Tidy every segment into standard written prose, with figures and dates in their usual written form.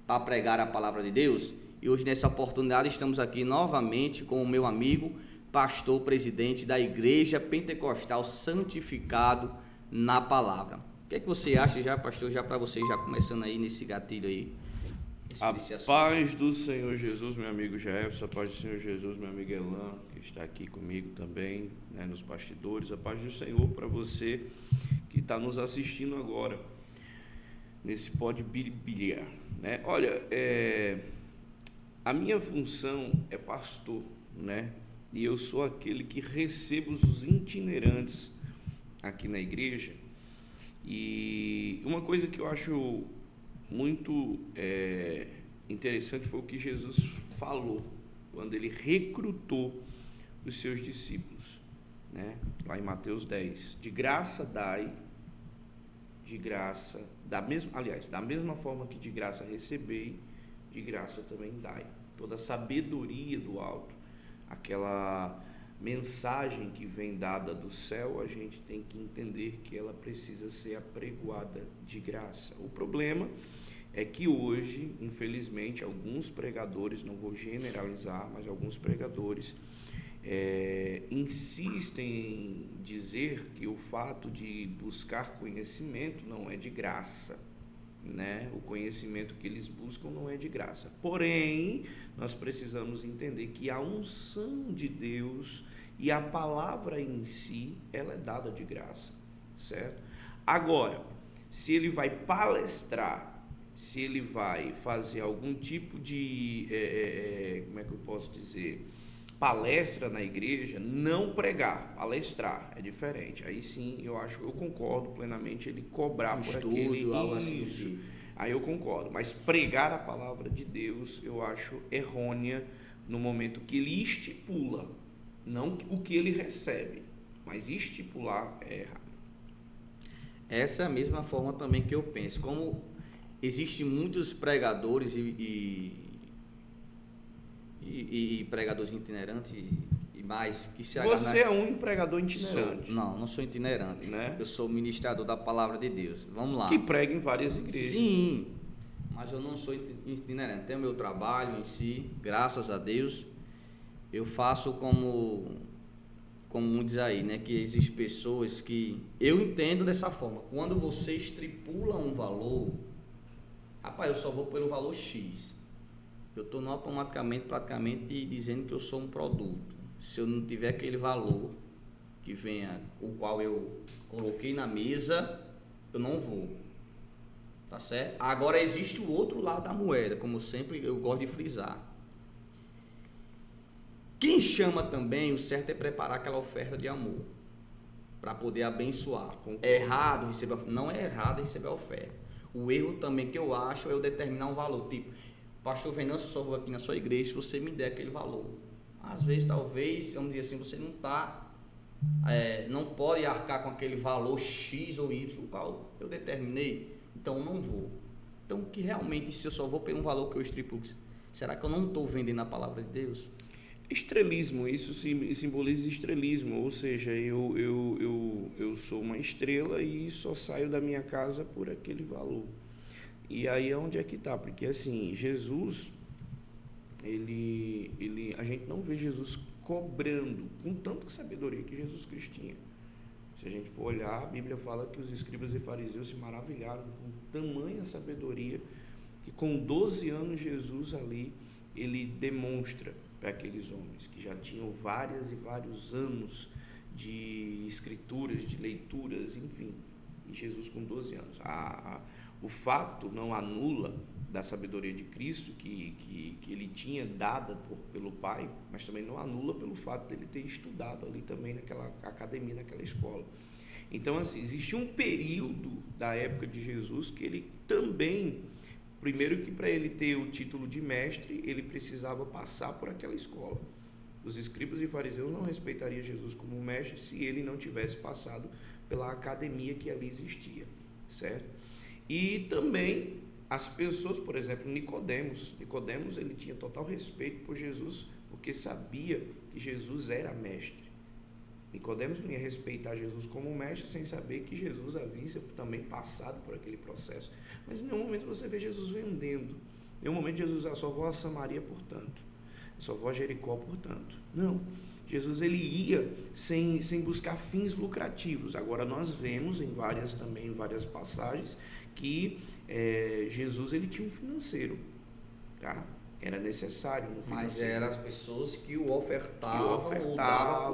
para pregar a palavra de Deus. E hoje, nessa oportunidade, estamos aqui novamente com o meu amigo, pastor presidente da Igreja Pentecostal Santificado na Palavra. O que é que você acha já, pastor, já para você, já começando aí nesse gatilho aí? A paz do Senhor Jesus, meu amigo Jefferson, a paz do Senhor Jesus, meu amigo Elan, que está aqui comigo também, né, nos bastidores. A paz do Senhor para você que está nos assistindo agora, nesse Pode Bíblia, né? Olha, a minha função é pastor, né? E eu sou aquele que recebo os itinerantes aqui na igreja. E uma coisa que eu acho muito interessante foi o que Jesus falou quando ele recrutou os seus discípulos, né? Lá em Mateus 10, de graça dai, de graça, da mesma forma que de graça recebei, de graça também dai. Toda a sabedoria do alto, aquela mensagem que vem dada do céu, a gente tem que entender que ela precisa ser apregoada de graça. O problema é que hoje, infelizmente, alguns pregadores, não vou generalizar, mas alguns pregadores insistem em dizer que o fato de buscar conhecimento não é de graça, né? O conhecimento que eles buscam não é de graça. Porém, nós precisamos entender que a unção de Deus e a palavra em si, ela é dada de graça, certo? Agora, se ele vai palestrar, se ele vai fazer algum tipo de, como é que eu posso dizer, palestra na igreja, não pregar, palestrar, é diferente. Aí sim, eu concordo plenamente ele cobrar por aquele algo assim. isso. Aí eu concordo, mas pregar a palavra de Deus, eu acho errônea no momento que ele estipula, não o que ele recebe, mas estipular é errado. Essa é a mesma forma também que eu penso. Como existem muitos pregadores e pregadores itinerantes e mais que se agarram. Você é um pregador itinerante. Não sou itinerante, né? Eu sou ministrador da palavra de Deus. Vamos lá. Que prega em várias igrejas. Sim, mas eu não sou itinerante. Tenho meu trabalho em si, graças a Deus. Eu faço como diz aí, né? Que existem pessoas que... Eu entendo dessa forma. Quando você estipula um valor, rapaz, eu só vou pelo valor X. Eu estou automaticamente, praticamente, dizendo que eu sou um produto. Se eu não tiver aquele valor que venha, o qual eu coloquei na mesa, eu não vou. Tá certo? Agora existe o outro lado da moeda, como sempre eu gosto de frisar. Quem chama também, o certo é preparar aquela oferta de amor, para poder abençoar. É errado receber, não é errado receber a oferta. O erro também que eu acho é eu determinar um valor, tipo, pastor Venâncio, eu só vou aqui na sua igreja se você me der aquele valor. Às vezes, talvez, vamos dizer assim, você não pode arcar com aquele valor X ou Y, o qual eu determinei, então eu não vou. Então, que realmente, se eu só vou pelo um valor que eu estipulo, será que eu não estou vendendo a palavra de Deus? Estrelismo, isso simboliza estrelismo, ou seja, eu sou uma estrela e só saio da minha casa por aquele valor. E aí é onde é que está, porque assim, Jesus, a gente não vê Jesus cobrando com tanta sabedoria que Jesus Cristo tinha. Se a gente for olhar, a Bíblia fala que os escribas e fariseus se maravilharam com tamanha sabedoria que com 12 anos Jesus ali, ele demonstra para aqueles homens que já tinham vários e vários anos de escrituras, de leituras, enfim, e Jesus com 12 anos. O fato não anula da sabedoria de Cristo que ele tinha dada pelo Pai, mas também não anula pelo fato dele ter estudado ali também naquela academia, naquela escola. Então, assim, existe um período da época de Jesus que ele também, primeiro que para ele ter o título de mestre, ele precisava passar por aquela escola. Os escribas e fariseus não respeitariam Jesus como mestre se ele não tivesse passado pela academia que ali existia, certo? E também as pessoas, por exemplo, Nicodemos, ele tinha total respeito por Jesus, porque sabia que Jesus era mestre. Nicodemos não ia respeitar Jesus como mestre sem saber que Jesus havia também passado por aquele processo. Mas em nenhum momento você vê Jesus vendendo. Em nenhum momento Jesus, só vou a Samaria, portanto. Só vou a Jericó, portanto. Não. Jesus, ele ia sem buscar fins lucrativos. Agora, nós vemos em várias passagens que Jesus, ele tinha um financeiro, tá? Era necessário um financeiro. Mas eram as pessoas que o ofertavam por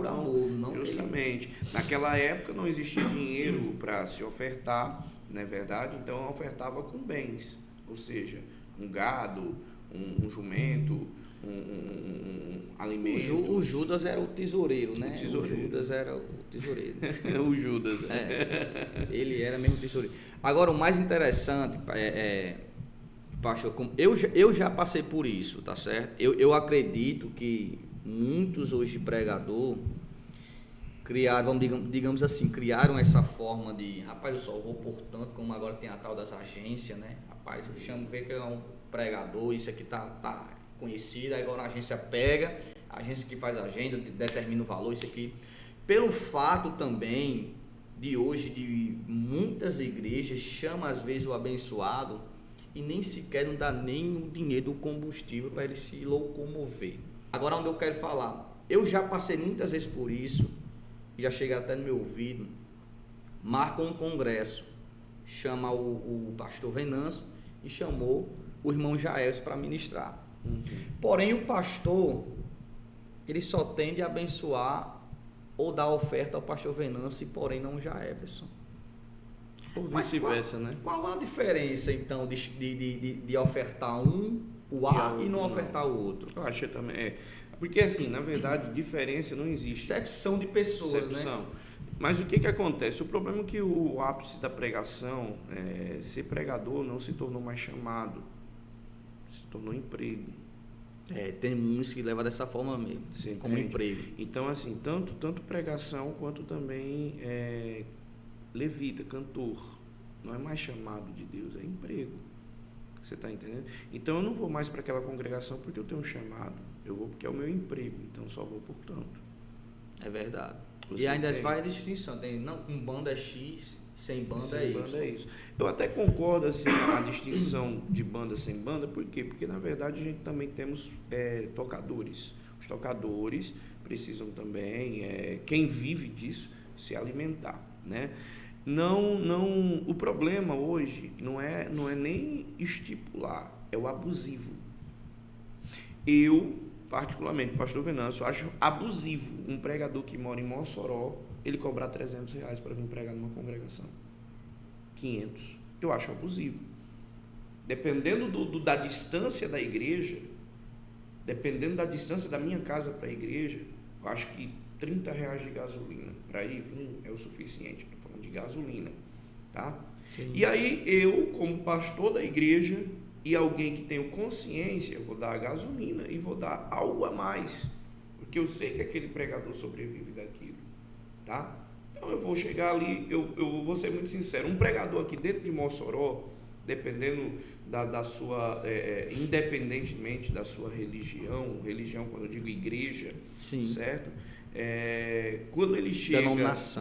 amor, não justamente. Ele. Naquela época não existia dinheiro para se ofertar, não é verdade? Então ofertava com bens, ou seja, um gado, um jumento, um alimento. O Judas era o tesoureiro, né? O tesoureiro. O Judas era o tesoureiro. O Judas. Ele era mesmo tesoureiro. Agora, o mais interessante pastor, eu já passei por isso, tá certo? Eu acredito que muitos hoje pregador criaram, digamos assim, criaram essa forma de, rapaz, eu só vou por tanto, como agora tem a tal das agências, né? Rapaz, eu chamo, vê que é um pregador, isso aqui tá conhecido, aí agora a agência pega, a agência que faz a agenda, determina o valor, isso aqui. Pelo fato também de hoje, de muitas igrejas chamam às vezes o abençoado e nem sequer não dá nem o dinheiro do combustível para ele se locomover. Agora, onde eu quero falar, eu já passei muitas vezes por isso, já chega até no meu ouvido, marca um congresso, chama o pastor Venâncio e chamou o irmão Jael para ministrar. Porém, o pastor, ele só tende a abençoar ou dar oferta ao pastor Venâncio, porém não o Jaelson. Ou vice-versa, né? Qual a diferença, então, de ofertar o A e não ofertar o outro? Eu acho que também porque, assim, na verdade, diferença não existe. Excepção de pessoas, né? Mas o que acontece? O problema é que o ápice da pregação, ser pregador não se tornou mais chamado, se tornou emprego. Tem muitos que levam dessa forma mesmo, como emprego. Então, assim, tanto pregação quanto também levita, cantor, não é mais chamado de Deus, é emprego. Você está entendendo? Então eu não vou mais para aquela congregação porque eu tenho um chamado, eu vou porque é o meu emprego, então só vou por tanto. É verdade. E ainda faz distinção, com banda é X, sem banda é Y. Eu até concordo assim, a distinção de banda sem banda, por quê? Porque na verdade a gente também temos tocadores. Os tocadores precisam também, quem vive disso, se alimentar, né? O problema hoje não é nem estipular, é o abusivo. Eu, particularmente, pastor Venâncio, acho abusivo um pregador que mora em Mossoró, ele cobrar R$300 para vir pregar numa congregação. 500. Eu acho abusivo. Dependendo da distância da igreja, dependendo da distância da minha casa para a igreja, eu acho que R$30 de gasolina para ir e vir é o suficiente. Estou falando de gasolina, tá? Sim. E aí eu, como pastor da igreja e alguém que tenho consciência, eu vou dar a gasolina e vou dar algo a mais, porque eu sei que aquele pregador sobrevive daquilo, tá? Então eu vou chegar ali, eu vou ser muito sincero, um pregador aqui dentro de Mossoró, dependendo da sua, independentemente da sua religião quando eu digo igreja, sim, certo? Quando ele chega...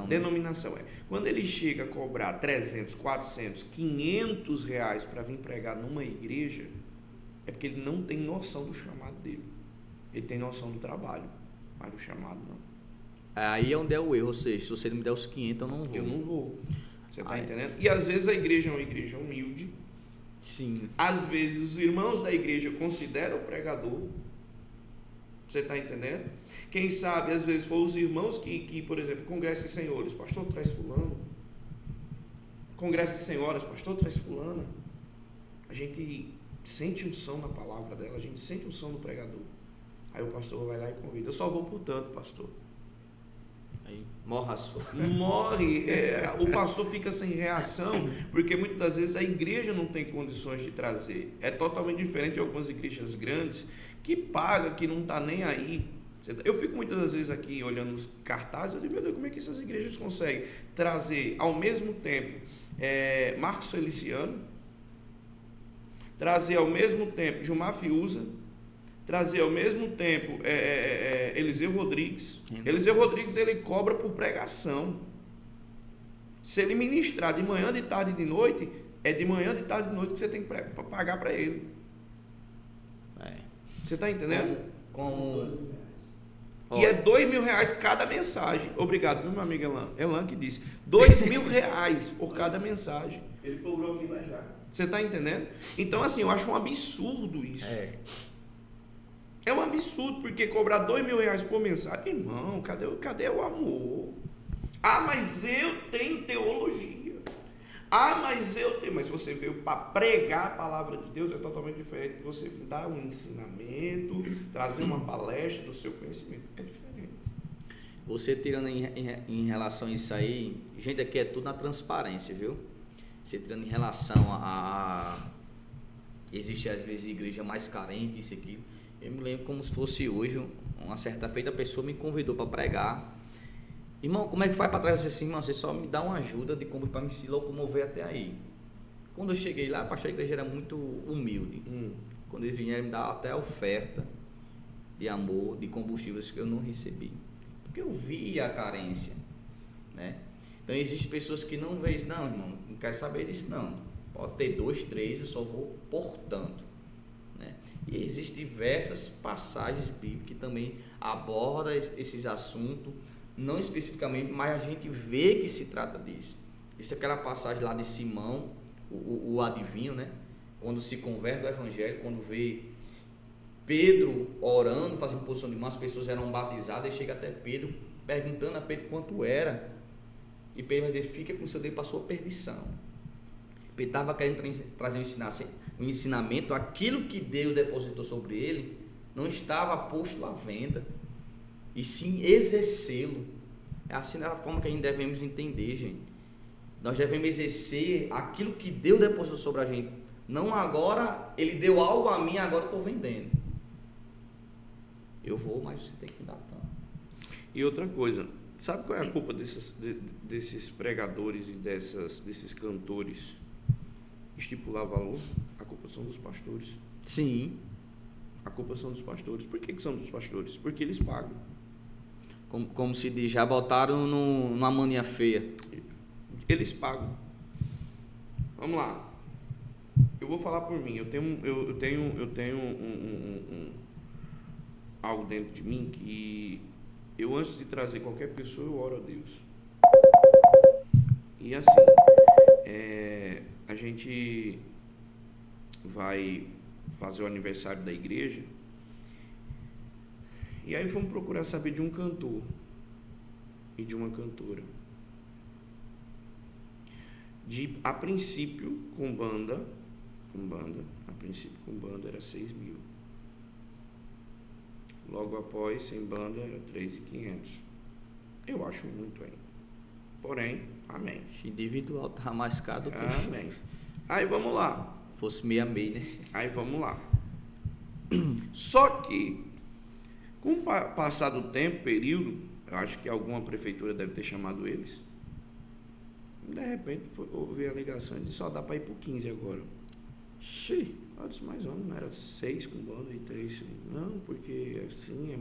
Denominação. Quando ele chega a cobrar 300, 400, 500 reais para vir pregar numa igreja, é porque ele não tem noção do chamado dele. Ele tem noção do trabalho, mas do chamado não. Aí é onde é o erro, ou seja, se você me der os 500, eu não vou. Eu não vou. Você está entendendo? E às vezes a igreja é uma igreja humilde. Sim. Às vezes os irmãos da igreja consideram o pregador. Você está entendendo? Quem sabe, às vezes, foram os irmãos que, por exemplo, congresso de senhores, pastor, traz fulano. Congresso de senhoras, pastor, traz fulana. A gente sente unção na palavra dela, a gente sente unção no pregador. Aí o pastor vai lá e convida. Eu só vou por tanto, pastor. Aí morre a sua. Morre. O pastor fica sem reação, porque muitas das vezes a igreja não tem condições de trazer. É totalmente diferente de algumas igrejas grandes que paga, que não está nem aí. Eu fico muitas das vezes aqui olhando os cartazes, eu digo, meu Deus, como é que essas igrejas conseguem trazer ao mesmo tempo Marcos Feliciano, trazer ao mesmo tempo Gilmar Fiuza, trazer ao mesmo tempo Eliseu Rodrigues. Eliseu Rodrigues, ele cobra por pregação. Se ele ministrar de manhã, de tarde e de noite, é de manhã, de tarde e de noite que você tem que pagar para ele. Você está entendendo? Como E é R$2.000 cada mensagem. Obrigado, viu, meu amigo Elan? Elan que disse. R$2.000 por cada mensagem. Ele cobrou aqui já. Você está entendendo? Então, assim, eu acho um absurdo isso. É um absurdo, porque cobrar R$2.000 por mensagem, irmão, cadê o amor? Ah, mas eu tenho teologia. Ah, mas eu tenho. Mas se você veio para pregar a palavra de Deus, é totalmente diferente de você dar um ensinamento, trazer uma palestra do seu conhecimento. É diferente. Você tirando em relação a isso aí, gente, aqui é tudo na transparência, viu? Você tirando em relação a existe às vezes igreja mais carente, isso aqui. Eu me lembro como se fosse hoje, uma certa feita a pessoa me convidou para pregar. Irmão, como é que faz para trás? Eu disse assim, irmão, você só me dá uma ajuda de como para me se locomover até aí. Quando eu cheguei lá, pastor, a igreja era muito humilde. Quando eles vieram me dar até a oferta de amor, de combustíveis que eu não recebi. Porque eu via a carência, né? Então existem pessoas que não veem, não, irmão, não quero saber disso não. Pode ter 2, 3, eu só vou por tanto, né? E existem diversas passagens bíblicas que também abordam esses assuntos, não especificamente, mas a gente vê que se trata disso. Isso é aquela passagem lá de Simão, o adivinho, né? Quando se converte ao evangelho, quando vê Pedro orando, fazendo posição de mão, as pessoas eram batizadas, e chega até Pedro, perguntando a Pedro quanto era. E Pedro vai dizer, fica com o seu Deus para a sua perdição. Pedro estava querendo trazer um ensinamento, aquilo que Deus depositou sobre ele, não estava posto à venda, e sim exercê-lo. É assim da forma que a gente devemos entender, gente. Nós devemos exercer aquilo que Deus depositou sobre a gente. Não agora, ele deu algo a mim, agora eu estou vendendo. Eu vou, mas você tem que dar tanto. E outra coisa, sabe qual é a culpa desses pregadores e desses cantores estipular valor? A culpa são dos pastores. Sim. A culpa são dos pastores. Por que são dos pastores? Porque eles pagam. Como se diz, já botaram numa mania feia. Eles pagam. Vamos lá. Eu vou falar por mim. Eu tenho algo dentro de mim que eu, antes de trazer qualquer pessoa, eu oro a Deus. E assim, a gente vai fazer o aniversário da igreja. E aí fomos procurar saber de um cantor e de uma cantora. A princípio, com banda, era 6 mil. Logo após, sem banda, era 3.500. Eu acho muito ainda. Porém, amém. Individual tá mais caro do que amém. Aí vamos lá. Fosse meio a meio, né? Aí vamos lá. Só que, com o passar do tempo, período, eu acho que alguma prefeitura deve ter chamado eles. De repente, houve a ligação de só dá para ir por 15 agora. Xiii, eu disse, mas não era 6 com banda e 3. Não, porque assim,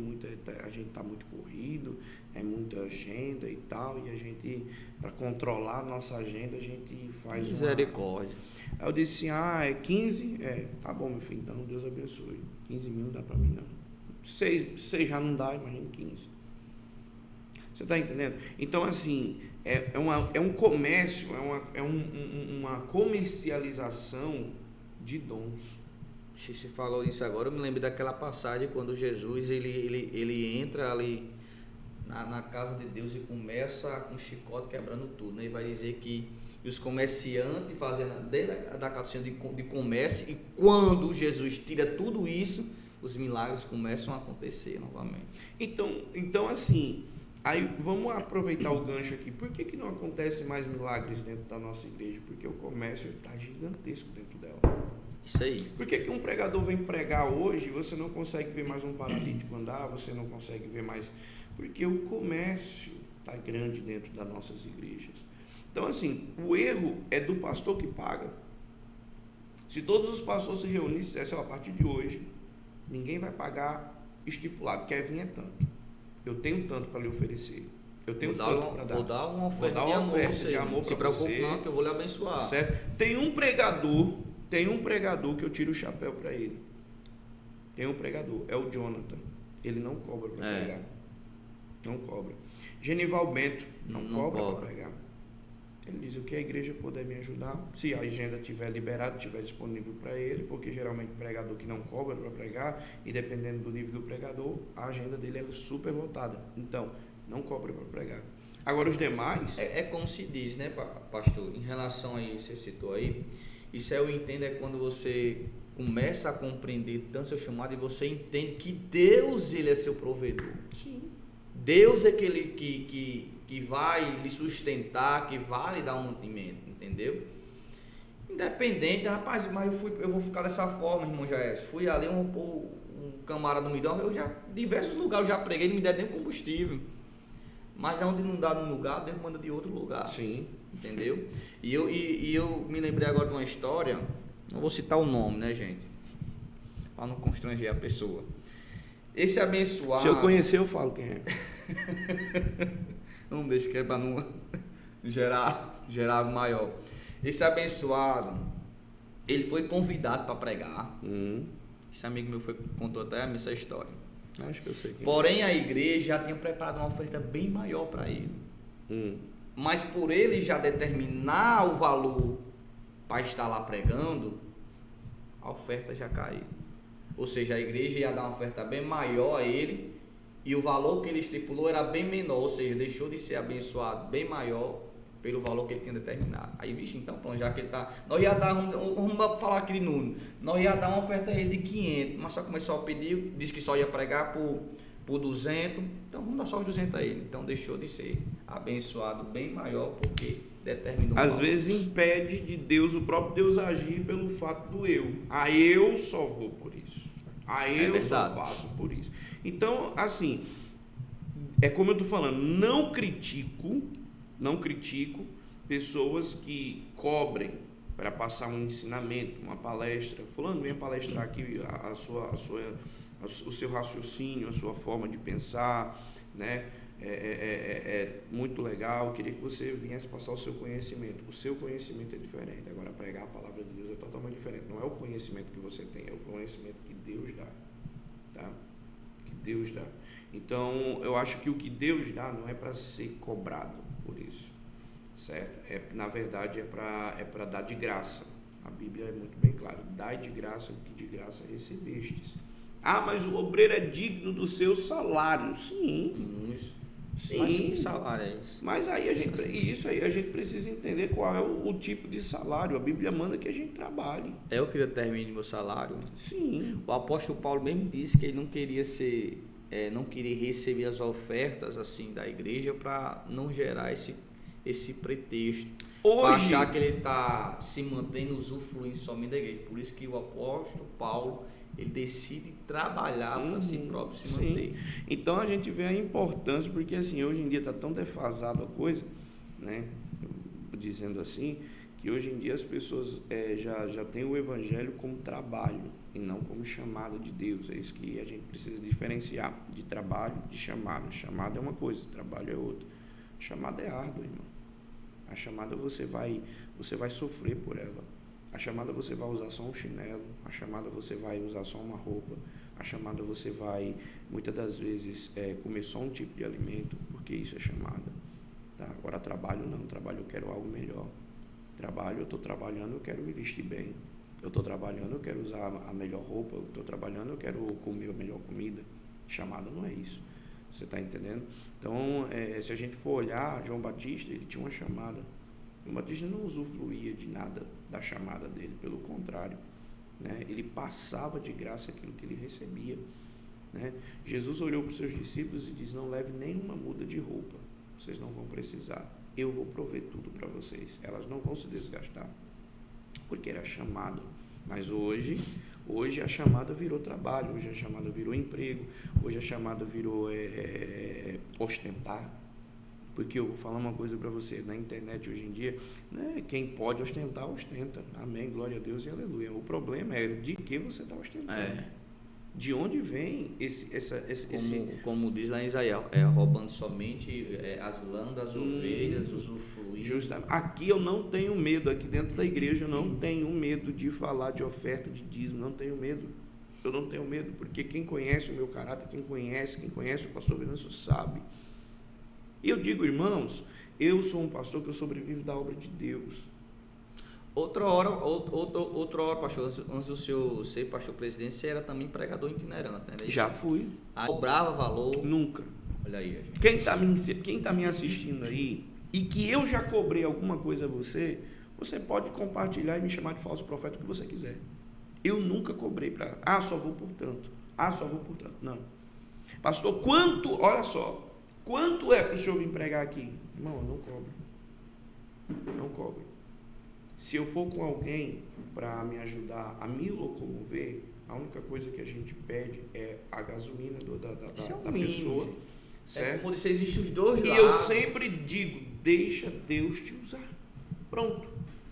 a gente tá muito corrido, é muita agenda e tal, e a gente, para controlar a nossa agenda, a gente faz misericórdia. Aí eu disse assim, é 15? Tá bom, meu filho, então Deus abençoe. 15 mil não dá para mim não. 6 já não dá, imagina 15. Você está entendendo? Então, assim, é um comércio, uma comercialização de dons. Você falou isso agora, eu me lembro daquela passagem quando Jesus ele entra ali na casa de Deus e começa com um chicote quebrando tudo, né? E vai dizer que os comerciantes fazendo dentro da caixinha de comércio, e quando Jesus tira tudo isso, os milagres começam a acontecer novamente. Então assim, aí vamos aproveitar o gancho aqui. Por que não acontece mais milagres dentro da nossa igreja? Porque o comércio está gigantesco dentro dela. Isso aí. Por que um pregador vem pregar hoje e você não consegue ver mais um paralítico andar, você não consegue ver mais... Porque o comércio está grande dentro das nossas igrejas. Então, assim, o erro é do pastor que paga. Se todos os pastores se reunissem e dissessem, a partir de hoje, ninguém vai pagar estipulado, quer vir é tanto. Eu tenho tanto para lhe oferecer. Eu tenho tanto para dar. Vou dar uma oferta de amor para você. Se preocupe não, que eu vou lhe abençoar. Certo? Tem um pregador que eu tiro o chapéu para ele. Tem um pregador, é o Jonathan. Ele não cobra para pregar. Não cobra. Genival Bento não cobra para pregar. Ele diz: o que a igreja puder me ajudar, se a agenda estiver liberada, estiver disponível para ele, porque geralmente pregador que não cobra para pregar, e dependendo do nível do pregador, a agenda dele é super lotada. Então, não cobra para pregar. Agora os demais... É como se diz, né, pastor, em relação a isso, você citou aí, isso eu entendo é quando você começa a compreender tanto seu chamado e você entende que Deus, ele é seu provedor. Sim. Deus é aquele que vai lhe sustentar, que vai lhe dar um mantimento, entendeu? Independente, rapaz, mas eu vou ficar dessa forma, irmão Jair. Fui ali, um camarada me deu, eu já, diversos lugares eu já preguei, não me deram nem combustível. Mas onde não dá num lugar, Deus manda de outro lugar. Sim. Entendeu? E eu me lembrei agora de uma história, não vou citar o nome, né, gente? Para não constranger a pessoa. Esse abençoado... Se eu conhecer, eu falo quem é. Não deixa que é para não gerar algo maior. Esse abençoado, ele foi convidado para pregar. Esse amigo meu contou até essa história. Acho que eu sei quem Porém, a igreja já tinha preparado uma oferta bem maior para ele. Mas por ele já determinar o valor para estar lá pregando, a oferta já caiu. Ou seja, a igreja ia dar uma oferta bem maior a ele e o valor que ele estipulou era bem menor, ou seja, deixou de ser abençoado bem maior pelo valor que ele tinha determinado. Aí, vixe, então, pronto, já que ele está... Nós ia dar, vamos falar aqui de número, nós ia dar uma oferta a ele de 500, mas só começou a pedir, disse que só ia pregar por 200, então vamos dar só os 200 a ele. Então deixou de ser abençoado bem maior porque determinou. Às vezes impede de Deus, o próprio Deus agir pelo fato do eu. Eu só vou por isso. Eu só faço por isso. Então, assim, é como eu estou falando, não critico pessoas que cobrem para passar um ensinamento, uma palestra. Fulano, venha palestrar aqui o seu raciocínio, a sua forma de pensar, né? É muito legal. Queria que você viesse passar o seu conhecimento. O seu conhecimento é diferente. Agora, pregar a palavra de Deus é totalmente diferente. Não é o conhecimento que você tem, é o conhecimento que Deus dá, tá? Que Deus dá. Então, eu acho que o que Deus dá não é para ser cobrado por isso, certo? Na verdade, é para dar de graça. A Bíblia é muito bem clara: dai de graça o que de graça recebestes. Mas o obreiro é digno do seu salário. Sim. Sim. Mas que salário é esse? Mas aí a gente precisa entender qual é o tipo de salário. A Bíblia manda que a gente trabalhe. Eu que determine meu salário? Sim. O apóstolo Paulo mesmo disse que ele não queria não queria receber as ofertas assim da igreja para não gerar esse pretexto. Para achar que ele está se mantendo usufruindo somente da igreja. Por isso que o apóstolo Paulo, ele decide trabalhar para si próprio se manter. Então a gente vê a importância, porque assim, hoje em dia está tão defasado a coisa, né? Dizendo assim, que hoje em dia as pessoas já têm o evangelho como trabalho e não como chamada de Deus. É isso que a gente precisa diferenciar de trabalho de chamada. Chamada é uma coisa, trabalho é outra. Chamada é árdua, irmão. A chamada você vai sofrer por ela. A chamada você vai usar só um chinelo, a chamada você vai usar só uma roupa, a chamada você vai, muitas das vezes, comer só um tipo de alimento, porque isso é chamada. Tá? Agora, trabalho não, trabalho eu quero algo melhor. Trabalho, eu estou trabalhando, eu quero me vestir bem. Eu estou trabalhando, eu quero usar a melhor roupa. Eu estou trabalhando, eu quero comer a melhor comida. Chamada não é isso. Você está entendendo? Então, se a gente for olhar, João Batista, ele tinha uma chamada. João Batista não usufruía de nada da chamada dele, pelo contrário, né? Ele passava de graça aquilo que ele recebia, né? Jesus olhou para os seus discípulos e disse: não leve nenhuma muda de roupa, vocês não vão precisar, eu vou prover tudo para vocês, elas não vão se desgastar, porque era chamado. Mas hoje a chamada virou trabalho, hoje a chamada virou emprego, hoje a chamada virou ostentar. Porque eu vou falar uma coisa para você, na internet hoje em dia, né, quem pode ostentar, ostenta. Amém, glória a Deus e aleluia. O problema é de que você está ostentando. De onde vem como diz lá em Isaías, roubando somente as lãs das ovelhas, usufruir. Justamente. Aqui eu não tenho medo, aqui dentro da igreja eu não tenho medo de falar de oferta, de dízimo, não tenho medo. Eu não tenho medo, porque quem conhece o meu caráter, quem conhece o pastor Venâncio sabe. E eu digo, irmãos, eu sou um pastor que eu sobrevivo da obra de Deus. Outra hora, pastor, antes do senhor ser pastor presidente, você era também pregador itinerante, né? Já fui. Cobrava valor? Nunca. Olha aí, gente. Quem tá me assistindo aí, e que eu já cobrei alguma coisa a você, você pode compartilhar e me chamar de falso profeta o que você quiser. Eu nunca cobrei para, só vou por tanto. Só vou por tanto. Não. Pastor, olha só, quanto é para o senhor vir pregar aqui? Irmão, eu não cobro. Não cobro. Se eu for com alguém para me ajudar a me locomover, a única coisa que a gente pede é a gasolina da pessoa. Certo? Quando você existe os dois lados. E eu sempre digo, deixa Deus te usar. Pronto.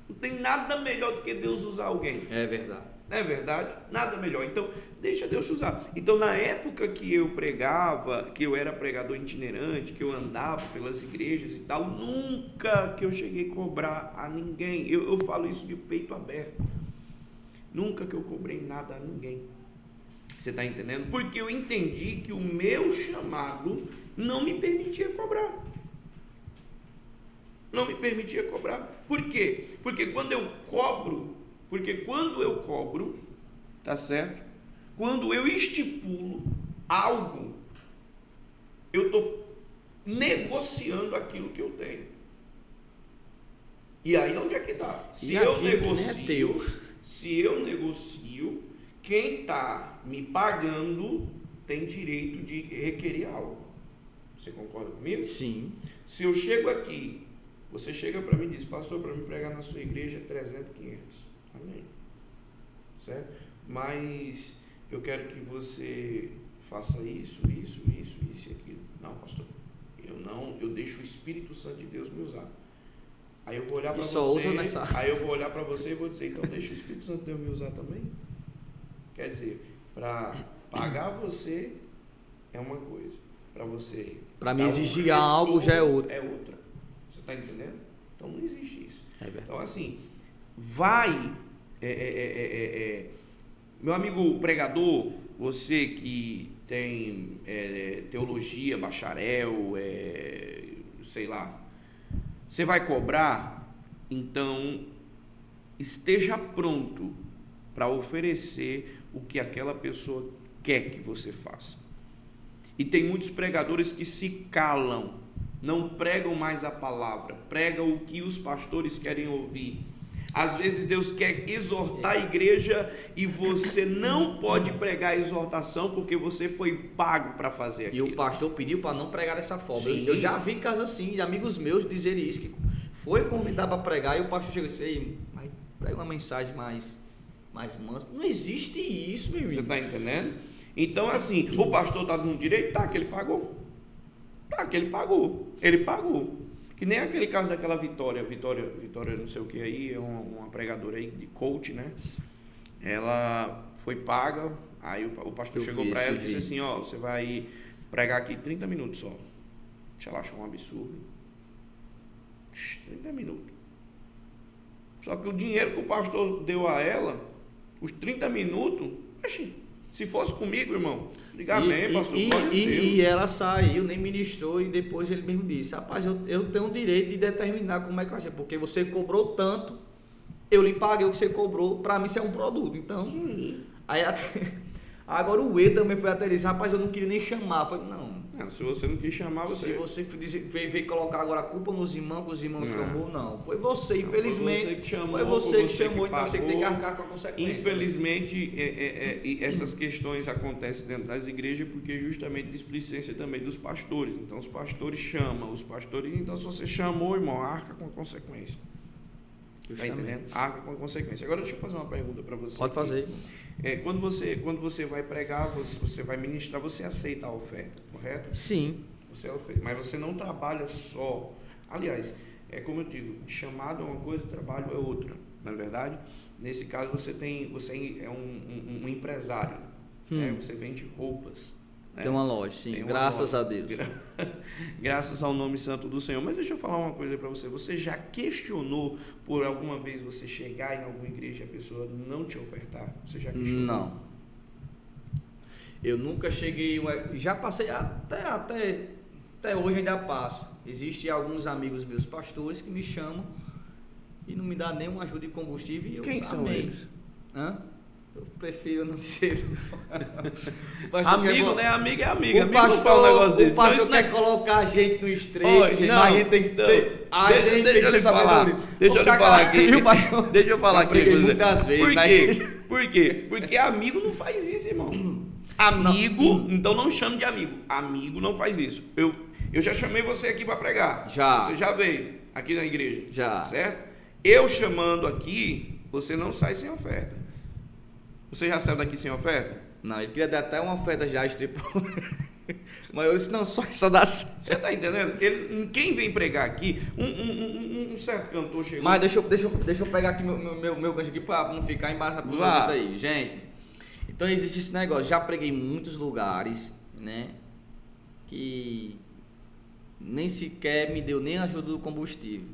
Não tem nada melhor do que Deus usar alguém. É verdade. Não é verdade? Nada melhor. Então, deixa Deus te usar. Então, na época que eu pregava, que eu era pregador itinerante, que eu andava pelas igrejas e tal, nunca que eu cheguei a cobrar a ninguém. Eu falo isso de peito aberto. Nunca que eu cobrei nada a ninguém. Você está entendendo? Porque eu entendi que o meu chamado não me permitia cobrar. Não me permitia cobrar. Por quê? Porque quando eu cobro, tá certo? Quando eu estipulo algo, eu estou negociando aquilo que eu tenho. E aí onde é que está? Se eu negocio, quem está me pagando tem direito de requerer algo. Você concorda comigo? Sim. Se eu chego aqui, você chega para mim e diz, pastor, para me pregar na sua igreja 300, 500. Amém. Certo? Mas eu quero que você faça isso e aquilo. Não, pastor. Eu deixo o Espírito Santo de Deus me usar. Aí eu vou olhar para você. Aí eu vou olhar para você e vou dizer, então deixa o Espírito Santo de Deus me usar também. Quer dizer, para pagar você é uma coisa. Para me exigir algo já é outra. É outra. Você está entendendo? Então não existe isso. Então assim, meu amigo pregador, você que tem teologia, bacharel, sei lá, você vai cobrar, então esteja pronto para oferecer o que aquela pessoa quer que você faça. E tem muitos pregadores que se calam, não pregam mais a palavra, pregam o que os pastores querem ouvir. Às vezes Deus quer exortar a igreja e você não pode pregar a exortação porque você foi pago para fazer aquilo. E o pastor pediu para não pregar dessa forma. Sim. Eu já vi casos assim, de amigos meus dizerem isso, que foi convidado para pregar e o pastor chegou e disse, ei, mas prega uma mensagem mais mansa. Não existe isso, meu amigo. Você está entendendo? Então, assim, o pastor está no direito? Tá, que ele pagou. Ele pagou. Que nem aquele caso daquela Vitória não sei o que aí, é uma pregadora aí de coach, né? Ela foi paga, aí o pastor chegou para ela e disse assim, você vai pregar aqui 30 minutos só. Ela achou um absurdo. 30 minutos. Só que o dinheiro que o pastor deu a ela, os 30 minutos, se fosse comigo, irmão, ligar bem, pastor, e ela saiu, nem ministrou, e depois ele mesmo disse, rapaz, eu tenho o direito de determinar como é que vai ser, porque você cobrou tanto, eu lhe paguei o que você cobrou, para mim isso é um produto, então, aí agora o E também foi até disse, rapaz, eu não queria nem chamar, eu falei, não, se você não quis chamar, se você veio colocar agora a culpa nos irmãos, que os irmãos chamou, não, foi você, infelizmente, foi você que chamou, então você tem que arcar com a consequência. Infelizmente, essas questões acontecem dentro das igrejas porque justamente displicência também dos pastores, então os pastores chamam, então se você chamou, irmão, arca com a consequência. Está entendendo? Arca com a consequência. Agora deixa eu fazer uma pergunta para você. Pode fazer. Quando você vai pregar, você vai ministrar, você aceita a oferta, correto? Sim. Mas você não trabalha só. Aliás, como eu digo, chamado é uma coisa, trabalho é outra, não é verdade? Nesse caso, você é um empresário, né? Você vende roupas. Tem uma loja, sim, graças a Deus. Graças ao nome santo do Senhor. Mas deixa eu falar uma coisa para você. Você já questionou por alguma vez você chegar em alguma igreja e a pessoa não te ofertar? Você já questionou? Eu nunca cheguei, já passei até hoje ainda passo. Existem alguns amigos meus pastores que me chamam e não me dá nenhuma ajuda de combustível. E eu Quem são eles? Eu prefiro não dizer. Amigo, né? Amigo é amigo. O pastor, não fala um negócio desse. O pastor então, quer colocar a gente no estreito, gente, mas a gente tem que ter. Deixa eu lhe falar. Deixa eu lhe falar aqui. Deixa eu falar aqui. Muitas vezes. Por quê? Porque amigo não faz isso, irmão. Amigo, então não chame de amigo. Amigo não faz isso. Eu já chamei você aqui para pregar. Já. Você já veio aqui na igreja. Já. Certo? Eu chamando aqui, você não sai sem oferta. Você já saiu daqui sem oferta? Não, ele queria dar até uma oferta já estipulada. Mas eu disse, não, só essa dá. Você tá entendendo? Quem vem pregar aqui, um certo cantor chegou. Mas deixa eu pegar aqui meu gancho aqui para não ficar embaraçado por você aí, gente. Então existe esse negócio. Já preguei em muitos lugares, né? Que nem sequer me deu nem ajuda do combustível.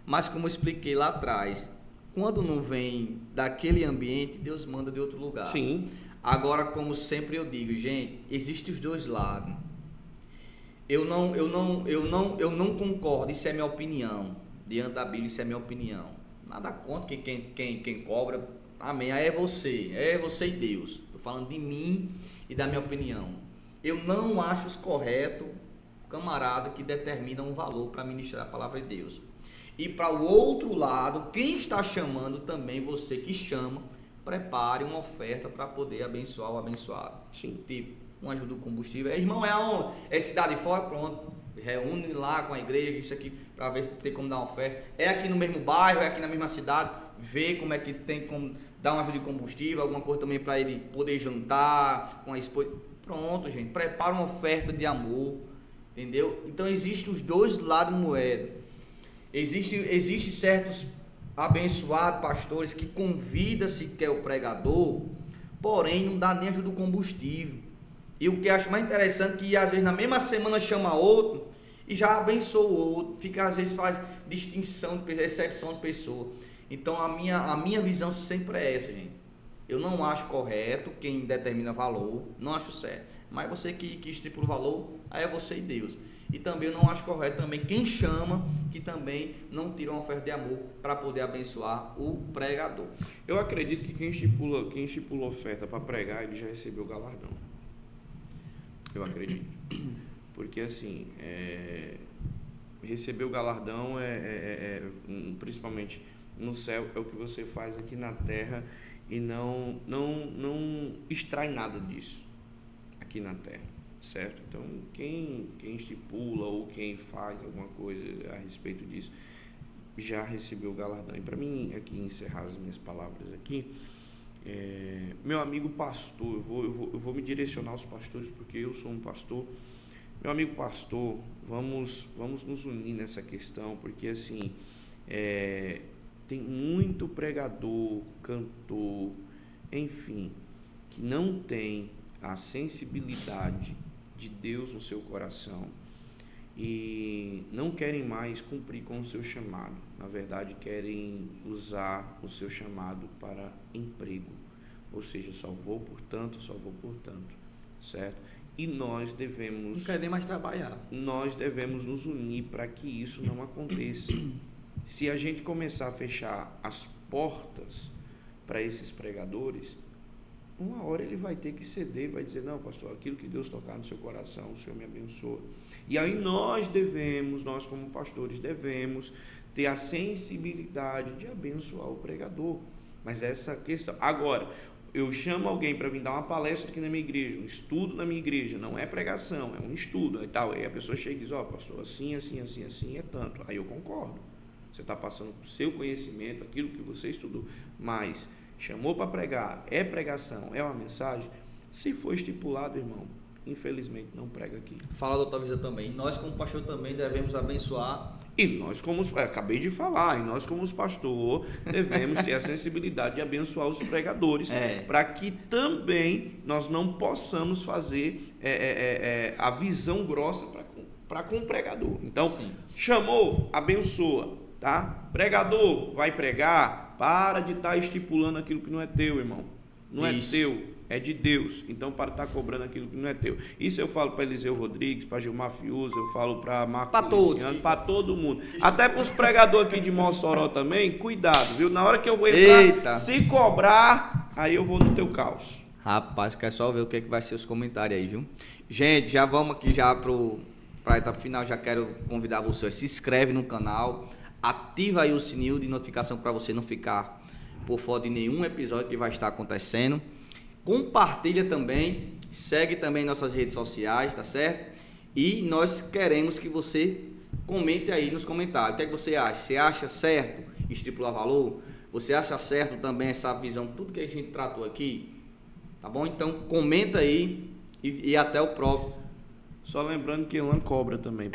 Mas como eu expliquei lá atrás, quando não vem daquele ambiente, Deus manda de outro lugar. Sim. Agora, como sempre eu digo, gente, existem os dois lados. Eu não concordo, isso é minha opinião. Diante da Bíblia, isso é minha opinião. Nada contra quem cobra, amém. Aí é você e Deus. Estou falando de mim e da minha opinião. Eu não acho correto camarada que determina um valor para ministrar a palavra de Deus. E para o outro lado, quem está chamando também, você que chama, prepare uma oferta para poder abençoar o abençoado. Sim. Tipo, uma ajuda do combustível. Irmão, é aonde? É cidade fora? Pronto. Reúne lá com a igreja, isso aqui, para ver se tem como dar uma oferta. É aqui no mesmo bairro, é aqui na mesma cidade. Vê como é que tem como dar uma ajuda de combustível, alguma coisa também para ele poder jantar com a esposa. Pronto, gente. Prepara uma oferta de amor. Entendeu? Então, existem os dois lados da moeda. Existe certos abençoados pastores que convida sequer o pregador, porém não dá nem ajuda do combustível. E o que eu acho mais interessante é que às vezes na mesma semana chama outro e já abençoa o outro, fica às vezes faz distinção, exceção de pessoa. Então a minha visão sempre é essa, gente. Eu não acho correto quem determina valor, não acho certo. Mas você que estipula o valor, aí é você e Deus. E também eu não acho correto também quem chama, que também não tira uma oferta de amor para poder abençoar o pregador. Eu acredito que quem estipula oferta para pregar, ele já recebeu o galardão. Eu acredito. Porque assim, receber o galardão principalmente no céu, é o que você faz aqui na terra e não extrai nada disso aqui na terra, certo? Então, quem estipula ou quem faz alguma coisa a respeito disso já recebeu o galardão. E para mim, aqui encerrar as minhas palavras aqui, meu amigo pastor, eu vou me direcionar aos pastores porque eu sou um pastor. Meu amigo pastor, vamos nos unir nessa questão, porque assim, tem muito pregador, cantor, enfim, que não tem a sensibilidade de Deus no seu coração e não querem mais cumprir com o seu chamado. Na verdade, querem usar o seu chamado para emprego, ou seja, só vou por tanto, certo? E nós devemos... Não querem nem mais trabalhar. Nós devemos nos unir para que isso não aconteça. Se a gente começar a fechar as portas para esses pregadores, uma hora ele vai ter que ceder e vai dizer, não, pastor, aquilo que Deus tocar no seu coração, o Senhor me abençoa. E aí nós como pastores, devemos ter a sensibilidade de abençoar o pregador. Mas essa questão... Agora, eu chamo alguém para vir dar uma palestra aqui na minha igreja, um estudo na minha igreja, não é pregação, é um estudo e tal. Aí a pessoa chega e diz, pastor, assim, é tanto. Aí eu concordo. Você está passando o seu conhecimento, aquilo que você estudou, mas chamou para pregar, é pregação, é uma mensagem. Se for estipulado, irmão, infelizmente não prega aqui. Fala, doutor Visa, também. Nós, como pastor, também devemos abençoar. E nós, acabei de falar, e nós, como os pastores, devemos ter a sensibilidade de abençoar os pregadores, para que também nós não possamos fazer a visão grossa para com o pregador. Então, sim, chamou, abençoa, tá? Pregador, vai pregar, para de estar estipulando aquilo que não é teu, irmão. Não é teu. é de Deus. Então, para estar cobrando aquilo que não é teu. Isso eu falo para Eliseu Rodrigues, para Gilmar Fiuza, eu falo para Marco Feliciano, para todo mundo. Até para os pregadores aqui de Mossoró também, cuidado, viu? Na hora que eu vou entrar, se cobrar, aí eu vou no teu caos. Rapaz, quer só ver o que vai ser os comentários aí, viu? Gente, já vamos aqui já para a etapa final, já quero convidar você, se inscreve no canal, ativa aí o sininho de notificação para você não ficar por fora de nenhum episódio que vai estar acontecendo. Compartilha também, segue também nossas redes sociais, tá certo? E nós queremos que você comente aí nos comentários. O que é que você acha? Você acha certo estipular valor? Você acha certo também essa visão, tudo que a gente tratou aqui? Tá bom? Então comenta aí e até o próximo. Só lembrando que Elan cobra também.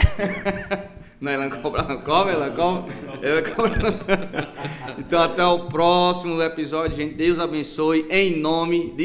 Não, Elan cobra, não cobra, Elan cobra. Então até o próximo episódio, gente. Deus abençoe em nome de